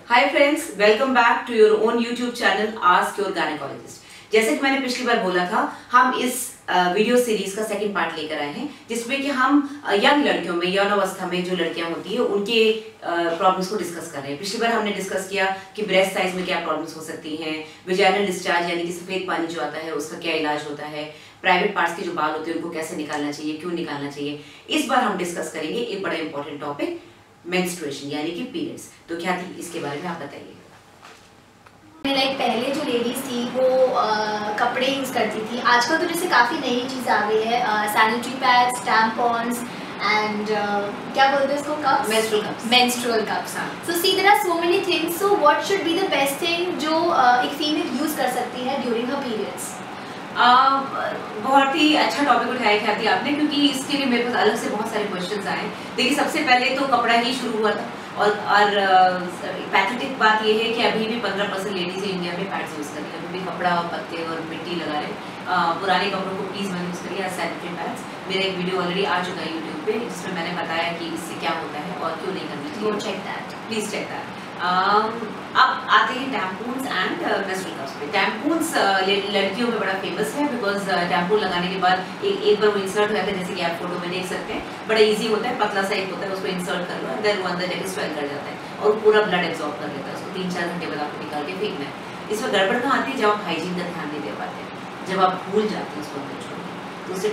Hi friends, welcome back to your own YouTube channel ask your gynaecologist. जैसे कि मैंने पिछली बार बोला था, हम इस वीडियो सीरीज का सेकंड पार्ट लेकर आए हैं, जिसमें कि हम यंग लड़कियों में, यौन अवस्था में जो लड़कियां होती है उनके प्रॉब्लम्स को डिस्कस कर रहे हैं। पिछली बार हमने डिस्कस किया कि ब्रेस्ट साइज में क्या प्रॉब्लम्स हो सकती हैं, विजाइनल डिस्चार्ज यानी कि सफेद पानी जो आता है उसका क्या इलाज होता है, प्राइवेट पार्ट्स के जो बाल होते हैं उनको कैसे निकालना चाहिए, क्यों निकालना चाहिए। इस बार हम डिस्कस करेंगे एक बड़ा इंपॉर्टेंट टॉपिक, मेंस्ट्रुएशन यानी कि पीरियड्स। तो क्या थी इसके बारे में आप बताइए। पहले जो लेडीज थी वो कपड़े यूज करती थी। आजकल तो जैसे काफी नई चीज आ गई है, सैनिटरी पैड्स, टैम्पॉन्स एंड क्या बोलते हैं इसको, cups, menstrual cups. So see there are so many things. So what should be the best thing जो एक फीमेल यूज कर सकती है ड्यूरिंग हर पीरियड्स? बहुत ही अच्छा टॉपिक उठाया ख्याति आपने, क्योंकि इसके लिए मेरे पास अलग से बहुत सारे क्वेश्चंस आए। देखिए, सबसे पहले तो कपड़ा ही शुरू हुआ था और पैथेटिक बात यह है कि अभी भी 15% लेडीज इंडिया में पैड्स यूज कर रही है। अभी भी कपड़ा और पत्ते और मिट्टी लगा रहे। पुराने कपड़ों को प्लीज मत यूज करिए, सैनिटरी पैड्स। मेरा एक वीडियो ऑलरेडी आ चुका है यूट्यूब पे, जिसमें मैंने बताया कि इससे क्या होता है और क्यों नहीं करनी चाहिए। Check that, please check that. अब आते हैं टैम्पून्स एंड मेंस्ट्रुअल कप्स पे। टैम्पून्स लड़कियों में बड़ा फेमस है, बिकॉज टैम्पून लगाने के बाद एक बार वो इंसर्ट हो जाता है, जैसे कि आप फोटो में देख सकते हैं। बड़ा इजी होता है, पतला सा एक होता है, उसको इंसर्ट कर लो, देन वो अंदर जाके स्वेल कर जाता है और पूरा ब्लड एब्जॉर्ब कर लेता है। उसको 3-4 घंटे बाद आपको निकाल के फेंकना है। इसमें गड़बड़ कहाँ आती है? जब आप हाइजीन का ध्यान नहीं दे पाते हैं, जब आप भूल जाते हैं उसको अंदर छोड़ने, तो उससे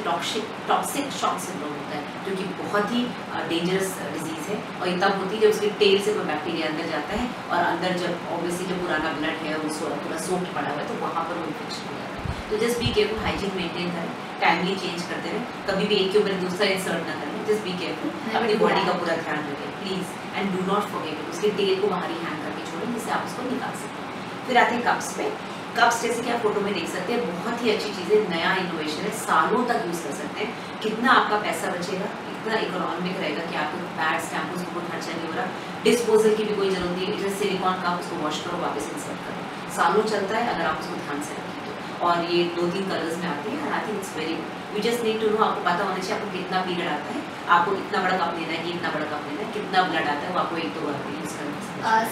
टॉक्सिक शॉक सिंड्रोम होता है, जो कि बहुत ही डेंजरस डिजीज है। और ये तब होती है जब उसके टेल से कोई बैक्टीरिया अंदर जाता है और अंदर जब ऑब्वियसली जो पुराना ब्लड है वो पूरा सोक्ड पड़ा हुआ है, तो वहाँ पर वो इन्फेक्शन हो जाता है। तो just be careful, hygiene maintain करें, टाइमली चेंज करते रहें, कभी भी एक के ऊपर दूसरा इंसर्ट ना करें। जस्ट बी केयरफुल, अपनी बॉडी का पूरा ध्यान रखें please, and do not forget उसके टेल को बाहर ही हैंग करके छोड़ें, जिससे आप उसको निकाल सकें। फिर आते हैं कप्स पे। कप्स जैसे कि आप फोटो में देख सकते हैं, बहुत ही अच्छी चीज़ है, नया इनोवेशन है, सालों तक यूज़ कर सकते हैं। कितना आपका पैसा बचेगा, इतना इकोनॉमिक रहेगा कि आपको पैड्स, टैम्पूस को कोई खर्चा नहीं हो रहा, डिस्पोजल की भी कोई जरूरत नहीं है। जैसे सिलिकॉन का आप उसको वॉश करो, वापस इंसर्ट करो, सालों चलता है अगर आप उसको ध्यान से रखें तो। और ये 2-3 कलर्स में आते हैं, I think it's very good. You just need to know, आपको पता होना चाहिए आपको कितना पीरियड आता है, आपको इतना बड़ा कप लेना है कि इतना बड़ा कप लेना है, कितना ब्लड आता है, वो आपको 1-2 बार यूज़ करना है।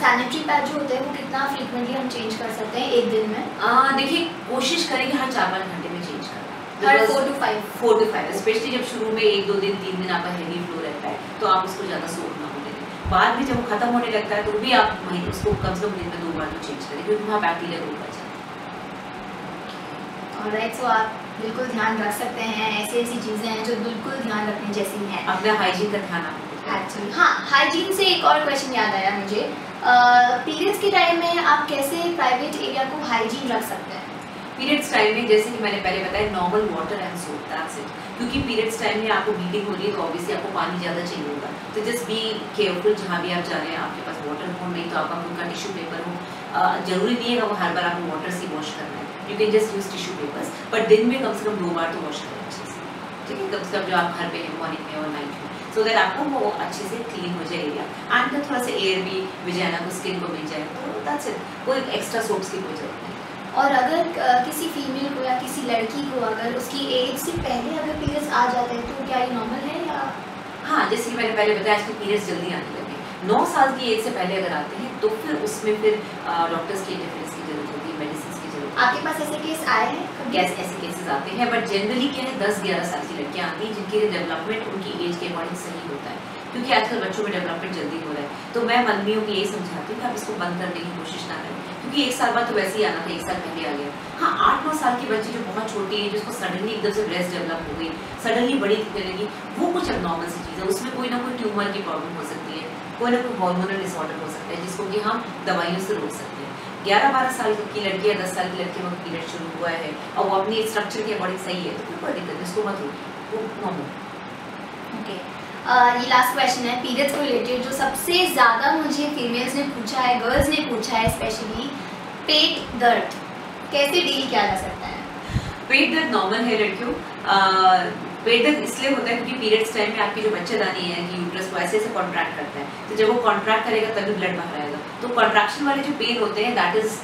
सैनिटरी पैड जो होते हैं वो कितना फ्रीक्वेंटली हम चेंज कर सकते हैं एक दिन में? देखिए, कोशिश करेंगे हर 4-5 घंटे में चेंज करना, हर 4 to 5। स्पेशली जब शुरू में 1-2 दिन 3 दिन आपका हेवी फ्लो रहता है, तो आप उसको ज़्यादा सोख ना होने दें। बाद में जब वो खत्म होने लगता है तो भी आप वहीं उसको कम से कम दिन में 2 बार तो चेंज करें, क्योंकि वहाँ बैक्टीरिया ग्रो कर जाता है। ऑलराइट, सो आप बिल्कुल ध्यान रख सकते हैं। ऐसी चीज़ें हैं जो बिल्कुल ध्यान रखने जैसी हैं। अपना हाइजीन का ध्यान आपको एक्चुअली। हाँ, हाइजीन से एक और क्वेश्चन याद आया मुझे। पीरियड्स के टाइम में आप कैसे प्राइवेट एरिया को हाइजीन रख सकते हैं? पीरियड्स टाइम में, जैसे कि मैंने पहले बताया, normal water and soap, that's it. क्योंकि पीरियड्स टाइम में आपको ब्लीडिंग हो रही है तो ऑब्वियसली आपको पानी ज़्यादा चाहिए होगा, तो जस्ट बी केयरफुल जहाँ भी आप जा रहे हैं। आपके पास वाटर हो, नहीं तो आपका खुद का टिश्यू पेपर हो। जरूरी नहीं है कि वो हर बार आपको वाटर से वॉश करना है, you can just use tissue papers, but दिन में कम से कम 2 बार तो वॉश करें अच्छे से, ठीक है? कम से कम जो आप घर पे हैं, मॉर्निंग में और नाइट में, सो दैट आपको वो अच्छे से क्लीन हो जाएगा एंड थोड़ा सा एयर भी विजाइना को, स्किन को मिल जाए, तो दैट्स इट। कोई एक्स्ट्रा सोप्स की कोई जरूरत नहीं। और अगर किसी फीमेल को या किसी लड़की को अगर उसकी एज से पहले अगर पीरियड्स आ जाते हैं तो क्या ये नॉर्मल है या? हाँ, जैसे कि मैंने पहले बताया, आजकल पीरियड्स जल्दी आने लगे। 9 साल की एज से पहले अगर आते हैं तो फिर उसमें फिर डॉक्टर्स की इंटरफेरेंस की जरूरत होती है, मेडिसिन की जरूरत। आपके पास ऐसे केस आए हैं? यस, ऐसे केसेस आते हैं, बट जनरली क्या है, 10-11 साल की लड़कियां आती हैं जिनकी डेवलपमेंट उनकी एज के अकॉर्डिंग सही होता है, क्योंकि आजकल बच्चों में डेवलपमेंट जल्दी हो रहा है। तो मैं मम्मियों को यही समझाती हूँ कि आप इसको बंद करने की कोशिश ना करें, क्योंकि 1 साल बाद तो वैसे ही आना था, 1 साल पहले आ गया। हाँ, 8-9 साल की बच्ची जो बहुत छोटी है, जिसको सडनली एकदम से ब्रेस्ट डेवलप हो गई, सडनली बड़ी दिखने लगी, वो कुछ अब सी चीज़ है। उसमें कोई ना कोई ट्यूमर की प्रॉब्लम हो सकती है, कोई ना कोई हार्मोनल डिसऑर्डर हो सकता है, जिसको कि हम दवाइयों से रोक सकते हैं। 11-12 साल की लड़की या 10 साल की लड़की में पीरियड शुरू हुआ है और वो अपनी स्ट्रक्चर के अकॉर्डिंग सही है, तो कोई दिक्कत नहीं, उसको मत रोकिए, वो नॉर्मल। ओके, ये लास्ट क्वेश्चन है पीरियड्स को रिलेटेड, जो सबसे ज़्यादा मुझे फीमेल्स ने पूछा है, गर्ल्स ने पूछा है स्पेशली, पेट दर्द कैसे डील किया जा सकता है? पेट दर्द नॉर्मल है लड़कियों। पेट दर्द इसलिए होता है क्योंकि पीरियड्स टाइम में आपकी जो बच्चेदानी है कि यूट्रस को ऐसे कॉन्ट्रैक्ट करता है, तो जब वो कॉन्ट्रैक्ट करेगा तभी ब्लड बाहर आएगा। तो कॉन्ट्रैक्शन वाले जो पेन होते हैं, दैट इज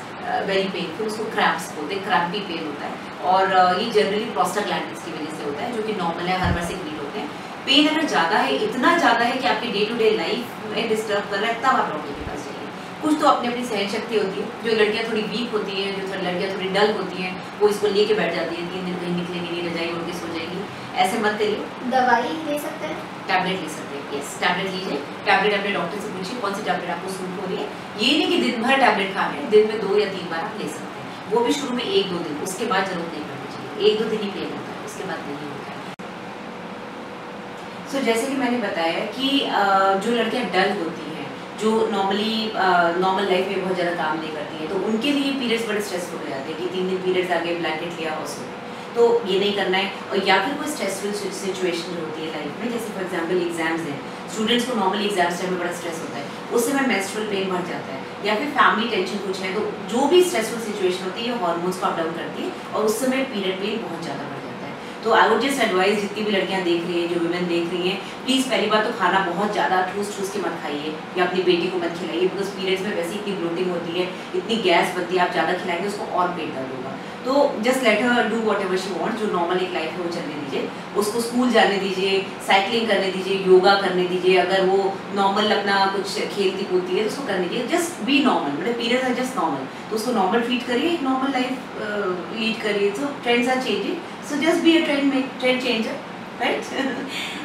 वेरी पेनफुल, उसको क्रैम्प्स बोलते हैं, क्रैम्पी पेन होता है। और ये जनरली प्रोस्टाग्लैंडिन्स की वजह से होता है, जो कि नॉर्मल है, हर बार से क्लीन होते हैं। पेन अगर ज़्यादा है, इतना ज़्यादा है कि आपकी डे टू डे लाइफ में डिस्टर्ब कर रहा है, तब आप डॉक्टर के पास जाइए। कुछ तो अपनी अपनी सहन शक्ति होती है। जो लड़कियां थोड़ी वीक होती हैं, जो लड़कियां थोड़ी डल होती हैं, वो इसको लेके बैठ जाती हैं, 3 दिन कहीं निकलेंगी नहीं, रजाई उड़ के सो जाएगी। ऐसे मत करिए। दवाई ले सकते हैं, टैबलेट ले सकते हैं। यस, टैबलेट लीजिए। टैबलेट अपने डॉक्टर से पूछिए कौन सी टैबलेट आपको सूट हो रही है। ये नहीं कि दिन भर टैबलेट खा रहे हैं, दिन में 2 या 3 बार आप ले सकते हैं। वो भी शुरू में 1-2 दिन, उसके बाद जरूरत नहीं पड़नी चाहिए। 1-2 दिन ही पेन होता है, उसके बाद नहीं होता है। सो जैसे कि मैंने बताया कि जो लड़कियां डल होती हैं, जो नॉर्मली नॉर्मल लाइफ में बहुत ज़्यादा काम नहीं करती हैं, तो उनके लिए पीरियड्स बड़े स्ट्रेसफुल हो जाते हैं कि 3 दिन पीरियड्स आ गए, ब्लैंकेट लिया और सो गए। तो ये नहीं करना है। और या फिर कोई स्ट्रेसफुल सिचुएशन होती है लाइफ में, जैसे फॉर एग्जांपल एग्जाम्स हैं, स्टूडेंट्स को नॉर्मली एग्जाम्स टाइम में बड़ा स्ट्रेस होता है, उस समय मेंस्ट्रुअल पेन बढ़ जाता है, या फिर फैमिली टेंशन कुछ है, तो जो भी स्ट्रेसफुल सिचुएशन होती है ये हार्मोन्स को अप डाउन करती है और उस समय पीरियड पेन बहुत ज़्यादा बढ़ जाता है। तो आई वुड जस्ट एडवाइस, जितनी भी लड़कियां देख रही हैं, जो वुमेन देख रही हैं, प्लीज़ पहली बात तो खाना बहुत ज़्यादा ठूस के मत खाइए या अपनी बेटी को मत खिलाइए, बिकॉज पीरियड्स में वैसे इतनी ब्लोटिंग होती है, इतनी गैस बनती है, आप ज़्यादा खिलाएंगे उसको और पेट दर्द होगा। तो just let her do what ever she want. जो नॉर्मल एक लाइफ है वो चलने दीजिए, उसको स्कूल जाने दीजिए, साइकिलिंग करने दीजिए, योगा करने दीजिए, अगर वो नॉर्मल अपना कुछ खेलती कूदती है तो उसको करने दीजिए। जस्ट बी नॉर्मल, मतलब पीरियड्स आर जस्ट नॉर्मल, तो उसको नॉर्मल ट्रीट करिए, एक नॉर्मल लाइफ लीड करिए। So trends are changing, so just be a trend changer, right.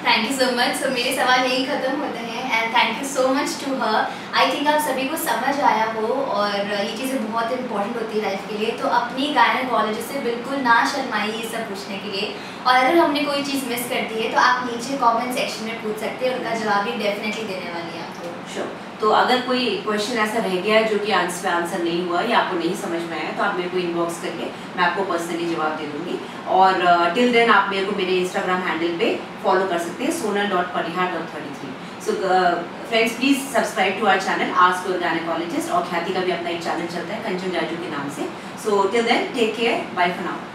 Thank you so much. So मेरे सवाल यही खत्म होते हैं and thank you so much to her. I think आप सभी को समझ आया हो और ये चीज़ें बहुत इंपॉर्टेंट होती है लाइफ के लिए, तो अपनी गायनेकोलॉजिस्ट से बिल्कुल ना शर्माइए ये सब पूछने के लिए। और अगर हमने कोई चीज़ मिस कर दी है तो आप नीचे कमेंट सेक्शन में पूछ सकते हैं, उनका जवाब भी डेफिनेटली देने वाली है आपको। श्योर। तो अगर कोई क्वेश्चन ऐसा रह गया है जो कि आंसर नहीं हुआ या आपको नहीं समझ में आया, तो आप मेरे को इनबॉक्स करिए, मैं आपको पर्सनली जवाब दे दूंगी। और टिल देन आप मेरे को मेरे इंस्टाग्राम हैंडल पे फॉलो कर सकते हैं, sonal.parihar.33। So friends, please subscribe to our channel ask your gynaecologist, और ख्याति का भी अपना एक चैनल चलता है कंचन जाजू के नाम से। So till then take care, bye for now.